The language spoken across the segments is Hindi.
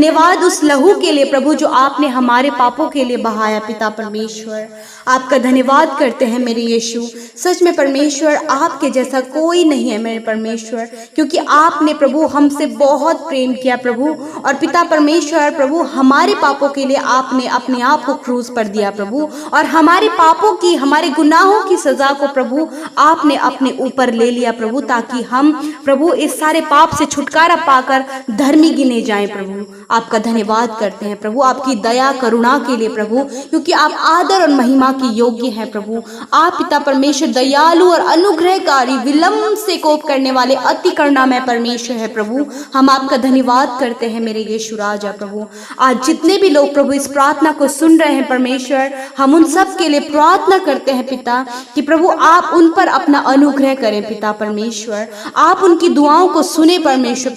धन्यवाद उस लहू के लिए प्रभु जो आपने हमारे पापों के लिए बहाया पिता परमेश्वर। आपका धन्यवाद करते हैं मेरे यीशु। सच में परमेश्वर आपके जैसा कोई नहीं है मेरे परमेश्वर, क्योंकि आपने प्रभु हमसे बहुत प्रेम किया प्रभु। और पिता परमेश्वर प्रभु हमारे पापों के लिए आपने अपने आप को क्रूस पर दिया प्रभु, और हमारे पापों की, हमारे गुनाहों की सजा को प्रभु आपने अपने ऊपर ले लिया प्रभु, ताकि हम प्रभु इस सारे पाप से छुटकारा पाकर धर्मी गिने जाएं प्रभु। आपका धन्यवाद करते हैं प्रभु आपकी दया करुणा के लिए प्रभु, क्योंकि आप आदर और महिमा के योग्य हैं प्रभु। आप पिता परमेश्वर दयालु और अनुग्रहकारी, विलंब से कोप करने वाले, अति करुणामय परमेश्वर है प्रभु। हम आपका धन्यवाद करते हैं मेरे यीशु राजा प्रभु। आज जितने भी लोग प्रभु इस प्रार्थना को सुन रहे हैं परमेश्वर, हम उन सब के लिए प्रार्थना करते हैं पिता कि प्रभु आप उन पर अपना अनुग्रह करें पिता परमेश्वर। आप उनकी दुआओं को सुने परमेश्वर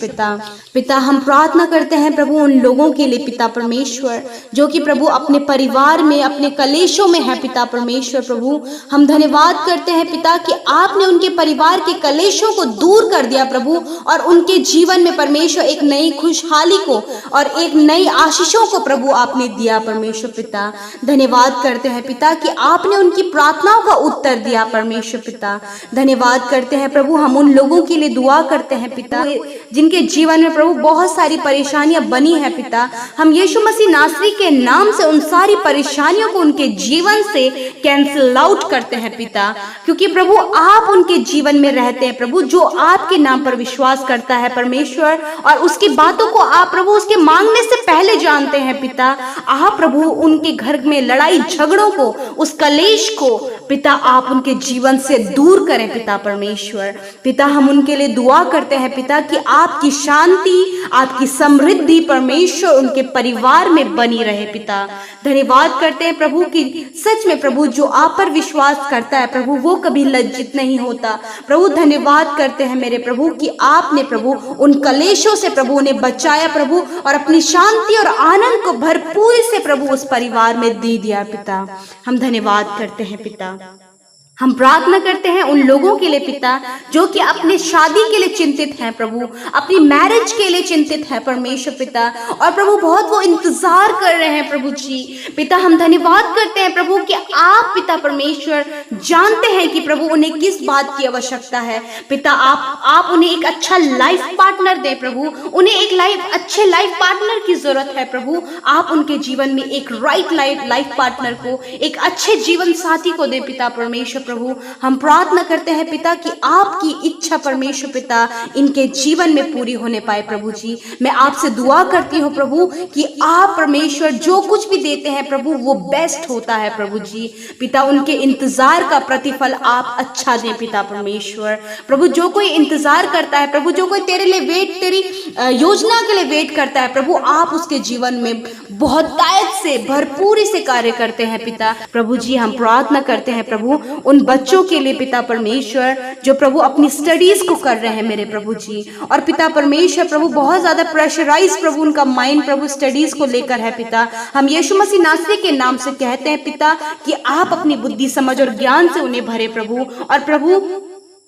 पिता हम प्रार्थना करते हैं प्रभु उन लोगों के लिए पिता परमेश्वर जो कि प्रभु अपने परिवार में, अपने कलेशों में है पिता परमेश्वर प्रभु। हम धन्यवाद करते हैं पिता कि आपने उनके परिवार के कलेशों को दूर कर दिया प्रभु, और उनके जीवन में परमेश्वर एक नई खुशहाली को और एक नई आशीषों को प्रभु आपने दिया परमेश्वर पिता। धन्यवाद करते हैं पिता कि आपने उनकी प्रार्थनाओं का उत्तर दिया परमेश्वर पिता। धन्यवाद करते हैं प्रभु हम उन लोगों के लिए दुआ करते हैं पिता जिनके जीवन में प्रभु बहुत सारी परेशानियां बनी है पिता। हम यीशु मसीह नासरी के नाम से उन सारी परेशानियों को उनके जीवन से कैंसिल आउट करते हैं पिता, क्योंकि प्रभु आप उनके जीवन में रहते हैं प्रभु। जो आपके नाम पर विश्वास करता है परमेश्वर और उसकी बातों को आप प्रभु उसके मांगने से पहले जानते हैं पिता, आप प्रभु उनके घर में लड़ाई झगड़ों को, उस कलेश को पिता आप उनके जीवन से दूर करें पिता परमेश्वर पिता। हम उनके लिए दुआ करते हैं पिता कि आपकी शांति, आपकी समृद्धि परमेश्वर उनके परिवार में बनी रहे पिता। धन्यवाद करते हैं प्रभु कि सच में प्रभु जो आप पर विश्वास करता है प्रभु वो कभी लज्जित नहीं होता प्रभु। धन्यवाद करते हैं मेरे प्रभु कि आपने प्रभु उन कलेशों से प्रभु उन्हें बचाया प्रभु, और अपनी शांति और आनंद को भरपूरी से प्रभु उस परिवार में दे दिया पिता। हम धन्यवाद करते हैं पिता। हम प्रार्थना करते हैं उन लोगों के लिए पिता जो कि अपने शादी के लिए चिंतित हैं प्रभु, अपनी मैरिज के लिए चिंतित है परमेश्वर पिता, और प्रभु बहुत वो इंतजार कर रहे हैं प्रभु जी पिता। हम धन्यवाद करते हैं प्रभु कि आप पिता परमेश्वर जानते हैं कि प्रभु उन्हें किस बात की आवश्यकता है पिता। आप उन्हें एक अच्छा लाइफ पार्टनर दें प्रभु, उन्हें एक अच्छे लाइफ पार्टनर की जरूरत है प्रभु। आप उनके जीवन में एक राइट लाइफ पार्टनर को, एक अच्छे जीवन साथी को दें पिता परमेश्वर प्रभु। हम प्रार्थना करते हैं पिता कि आपकी इच्छा परमेश्वर पिता इनके जीवन में पूरी होने पाए प्रभु जी। मैं आपसे दुआ करती हूँ प्रभु कि आप परमेश्वर जो कुछ भी देते हैं प्रभु वो बेस्ट होता है प्रभु जी पिता। उनके इंतजार का प्रतिफल आप अच्छा दें पिता परमेश्वर प्रभु। जो कोई इंतजार करता है प्रभु, जो कोई तेरे लिए तेरी योजना के लिए वेट करता है प्रभु, आप उसके जीवन में बहुत ताकत से, भरपूरी से कार्य करते हैं पिता प्रभु जी। हम प्रार्थना करते हैं प्रभु उन बच्चों के लिए पिता परमेश्वर जो प्रभु अपनी स्टडीज को कर रहे हैं मेरे प्रभु जी, और पिता परमेश्वर प्रभु बहुत ज्यादा प्रेशराइज प्रभु उनका माइंड प्रभु स्टडीज को लेकर है पिता। हम यीशु मसीह नासरी के नाम से कहते हैं पिता कि आप अपनी बुद्धि, समझ और ज्ञान से उन्हें भरे प्रभु, और प्रभु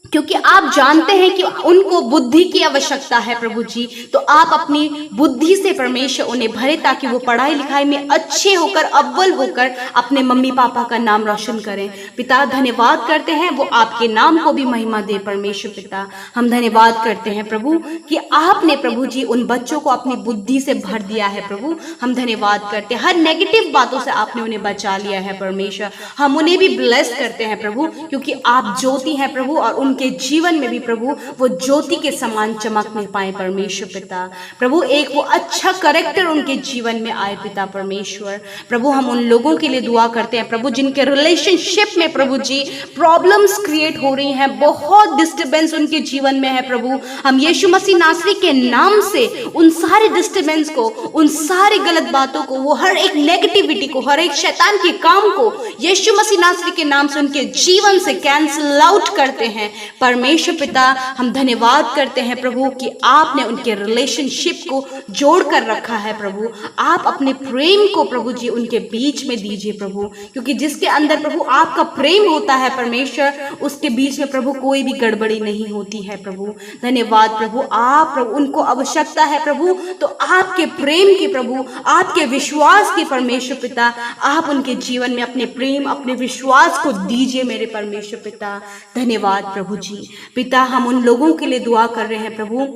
क्योंकि आप जानते हैं कि उनको बुद्धि की आवश्यकता है प्रभु जी, तो आप अपनी बुद्धि से परमेश्वर उन्हें भरे ताकि वो पढ़ाई लिखाई में अच्छे होकर, अव्वल होकर अपने मम्मी पापा का नाम रोशन करें पिता। धन्यवाद करते हैं वो आपके नाम को भी महिमा दे परमेश्वर पिता। हम धन्यवाद करते हैं प्रभु कि आपने प्रभु जी उन बच्चों को अपनी बुद्धि से भर दिया है प्रभु। हम धन्यवाद करते हैं हर नेगेटिव बातों से आपने उन्हें बचा लिया है परमेश्वर। हम उन्हें भी ब्लेस करते हैं प्रभु, क्योंकि आप ज्योति हैं प्रभु, और उनके जीवन में भी प्रभु वो ज्योति के समान चमकने पाए परमेश्वर पिता प्रभु। एक वो अच्छा करेक्टर उनके जीवन में आए पिता परमेश्वर प्रभु। हम उन लोगों के लिए दुआ करते हैं प्रभु जिनके रिलेशनशिप में प्रभु जी प्रॉब्लम्स क्रिएट हो रही हैं, बहुत डिस्टर्बेंस उनके जीवन में है प्रभु। हम यीशु मसीह नासरी के नाम से उन सारे डिस्टर्बेंस को, उन सारी गलत बातों को, वो हर एक नेगेटिविटी को, हर एक शैतान के काम को यीशु मसीह नासरी के नाम से उनके जीवन से कैंसिल आउट करते हैं परमेश्वर पिता, हम धन्यवाद करते हैं प्रभु कि आपने उनके रिलेशनशिप को जोड़ कर रखा है प्रभु। आप अपने प्रेम को प्रभु जी उनके बीच में दीजिए प्रभु, क्योंकि जिसके अंदर प्रभु आपका प्रेम होता है परमेश्वर, उसके बीच में प्रभु कोई भी गड़बड़ी नहीं होती है प्रभु। धन्यवाद प्रभु, आप प्रभु उनको आवश्यकता है प्रभु, तो आपके प्रेम की प्रभु, आपके विश्वास की परमेश्वर पिता, आप उनके जीवन में अपने प्रेम, अपने विश्वास को दीजिए मेरे परमेश्वर पिता। धन्यवाद प्रभु जी। पिता, हम उन लोगों के लिए दुआ कर रहे हैं प्रभु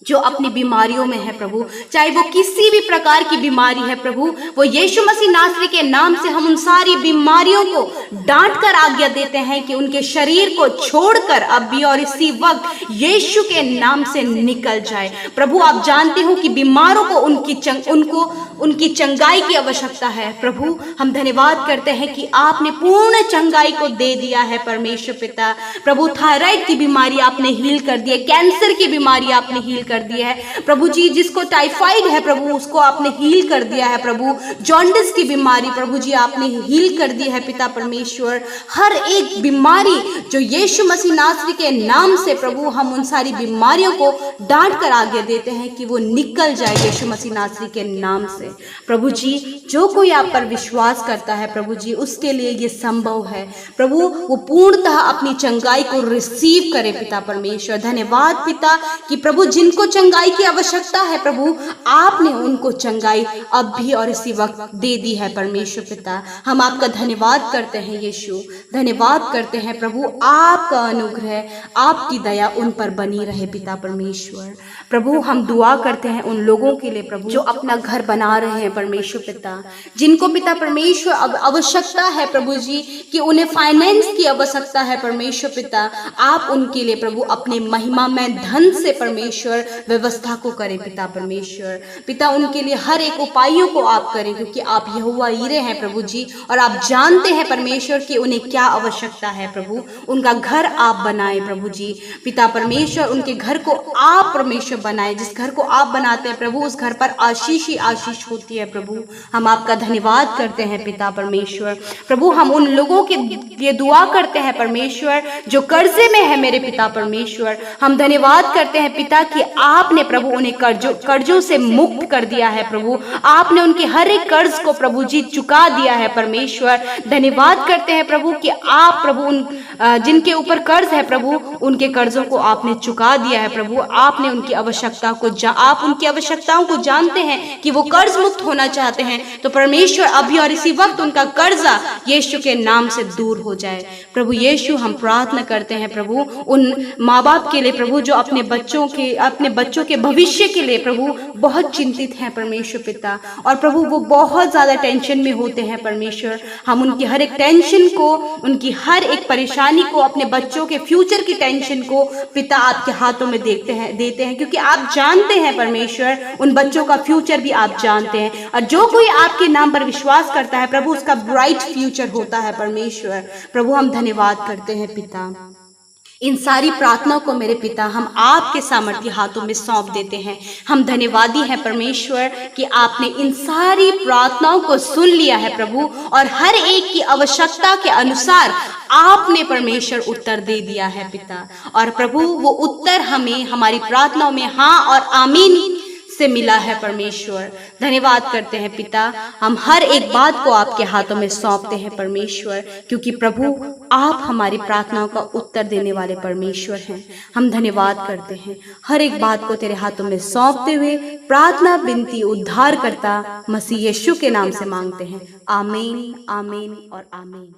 जो अपनी बीमारियों में है प्रभु, चाहे वो किसी भी प्रकार की बीमारी है प्रभु, वो यीशु मसीह नासरी के नाम से हम उन सारी बीमारियों को डांट कर आज्ञा देते हैं कि उनके शरीर को छोड़कर अब भी और इसी वक्त यीशु के नाम से निकल जाए प्रभु। आप जानते हो कि बीमारों को उनकी चंगाई की आवश्यकता है प्रभु। हम धन्यवाद करते हैं कि आपने पूर्ण चंगाई को दे दिया है परमेश्वर पिता। प्रभु, थायराइड की बीमारी आपने हील कर दी है, कैंसर की बीमारी आपने हील कर दिया है प्रभु जी, जिसको टाइफाइड है प्रभु उसको आपने हील कर दिया है प्रभु, जॉन्डिस की बीमारी प्रभु जी आपने हील कर दी है पिता परमेश्वर। हर एक बीमारी जो यीशु मसीह नासरी के नाम से प्रभु, हम उन सारी बीमारियों को डांट कर आगे देते हैं कि वो निकल जाए यीशु मसीह नासरी के नाम से प्रभु जी। जो कोई आप पर विश्वास करता है प्रभु जी, उसके लिए ये संभव है प्रभु, वो पूर्णतः अपनी चंगाई को रिसीव करे पिता परमेश्वर। धन्यवाद पिता कि प्रभु जिनको चंगाई की आवश्यकता है प्रभु, आपने उनको चंगाई अब भी और इसी वक्त दे दी है परमेश्वर पिता। हम आपका धन्यवाद करते हैं यीशु, धन्यवाद करते हैं प्रभु, आपका अनुग्रह, आपकी दया उन पर बनी रहे पिता परमेश्वर। प्रभु, हम दुआ करते हैं उन लोगों के लिए प्रभु जो अपना घर बना रहे हैं परमेश्वर पिता, जिनको पिता परमेश्वर अब आवश्यकता है प्रभु जी कि उन्हें फाइनेंस की आवश्यकता है परमेश्वर पिता। आप उनके लिए प्रभु अपने महिमा में धन से परमेश्वर व्यवस्था को करें पिता परमेश्वर। पिता, उनके लिए हर एक उपायों को आप करें, क्योंकि आप यहोवा यीरे हैं प्रभु जी, और आप जानते हैं परमेश्वर कि उन्हें क्या आवश्यकता है प्रभु। उनका घर आप बनाए प्रभु जी, पिता परमेश्वर, उनके घर को आप परमेश्वर बनाए। जिस घर को आप बनाते हैं प्रभु, उस घर पर आशीष ही आशीष होती है प्रभु। हम आपका धन्यवाद करते हैं पिता परमेश्वर। प्रभु, हम उन लोगों के लिए दुआ करते हैं परमेश्वर जो कर्जे में है मेरे पिता परमेश्वर। हम धन्यवाद करते हैं पिता कि आपने प्रभु उन्हें कर्जों से मुक्त कर दिया है प्रभु, आपने उनके हर एक कर्ज को प्रभु जी चुका दिया है परमेश्वर। धन्यवाद करते हैं प्रभु कि आप प्रभु उन जिनके ऊपर कर्ज है प्रभु, उनके कर्जों को आपने चुका दिया है प्रभु। आपने उनकी आप उनकी आवश्यकताओं को जानते हैं कि वो कर्ज मुक्त होना चाहते हैं, तो परमेश्वर अभी और इसी वक्त उनका कर्जा यीशु के नाम से दूर हो जाए प्रभु यीशु। हम प्रार्थना करते हैं प्रभु उन माँ बाप के लिए प्रभु जो अपने बच्चों के भविष्य के लिए प्रभु बहुत चिंतित हैं परमेश्वर पिता, और प्रभु वो बहुत ज्यादा टेंशन में होते हैं परमेश्वर। हम उनकी हर एक टेंशन को, उनकी हर एक परेशानी को, अपने बच्चों के फ्यूचर की टेंशन को पिता आपके हाथों में देते हैं, क्योंकि आप जानते हैं परमेश्वर, उन बच्चों का फ्यूचर भी आप जानते हैं, और जो कोई आपके नाम पर विश्वास करता है प्रभु उसका ब्राइट फ्यूचर होता है परमेश्वर। प्रभु, हम धन्यवाद करते हैं पिता। इन सारी प्रार्थनाओं को मेरे पिता हम आपके सामर्थ्य हाथों में सौंप देते हैं। हम धन्यवादी हैं परमेश्वर कि आपने इन सारी प्रार्थनाओं को सुन लिया है प्रभु, और हर एक की आवश्यकता के अनुसार आपने परमेश्वर उत्तर दे दिया है पिता। और प्रभु वो उत्तर हमें हमारी प्रार्थनाओं में हाँ और आमीन से मिला है परमेश्वर। धन्यवाद करते हैं पिता। हम हर एक बात को आपके हाथों में सौंपते हैं परमेश्वर, क्योंकि प्रभु आप हमारी प्रार्थनाओं का उत्तर देने वाले परमेश्वर हैं। हम धन्यवाद करते हैं, हर एक बात को तेरे हाथों में सौंपते हुए प्रार्थना विनती उद्धार करता मसीह यीशु के नाम से मांगते हैं। आमीन, आमीन और आमीन।